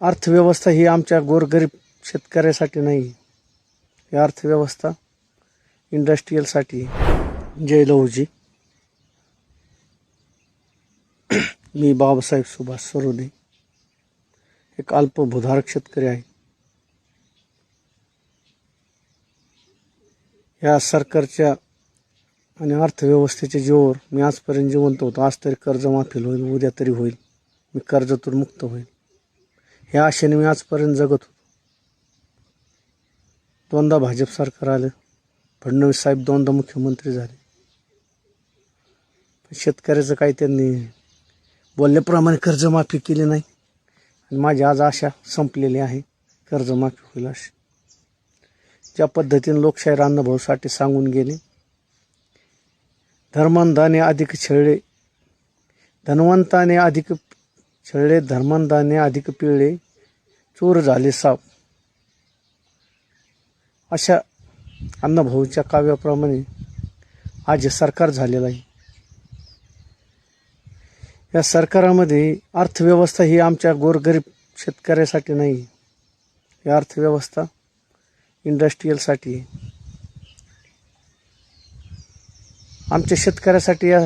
अर्थव्यवस्था ही आमच्या गोरगरीब शेतकऱ्यासाठी नाही, ही अर्थव्यवस्था इंडस्ट्रीयलसाठी. जय लहूजी. मी बाबासाहेब सुभाष सरोदे, एक अल्पभूधारक शेतकरी आहे. या सरकारच्या आणि अर्थव्यवस्थेच्या जीवावर मी आजपर्यंत जिवंत होतो. आज तरी कर्जमाफी होईल, उद्या तरी होईल, मी कर्जातून मुक्त होईल, ह्या आशेने मी आजपर्यंत जगत होतो. दोनदा भाजप सरकार आलं, फडणवीस साहेब दोनदा मुख्यमंत्री झाले. शेतकऱ्याचं काही त्यांनी बोलल्याप्रमाणे कर्जमाफी केली नाही आणि माझी आज आशा संपलेली आहे, कर्जमाफी होईल अशी. ज्या पद्धतीने लोकशाहीर अण्णाभाऊ साठे सांगून गेले, धर्मांधाने अधिक छळले, धनवंताने अधिक छळले, धर्मांधाने अधिक पिळले, चोर झाले साप. अशा अण्णाभाऊच्या काव्याप्रमाणे आज हे सरकार झालेलं आहे. या सरकारामध्ये अर्थव्यवस्था ही आमच्या गोरगरीब शेतकऱ्यासाठी नाही, ही अर्थव्यवस्था इंडस्ट्रीयलसाठी. आमच्या शेतकऱ्यासाठी या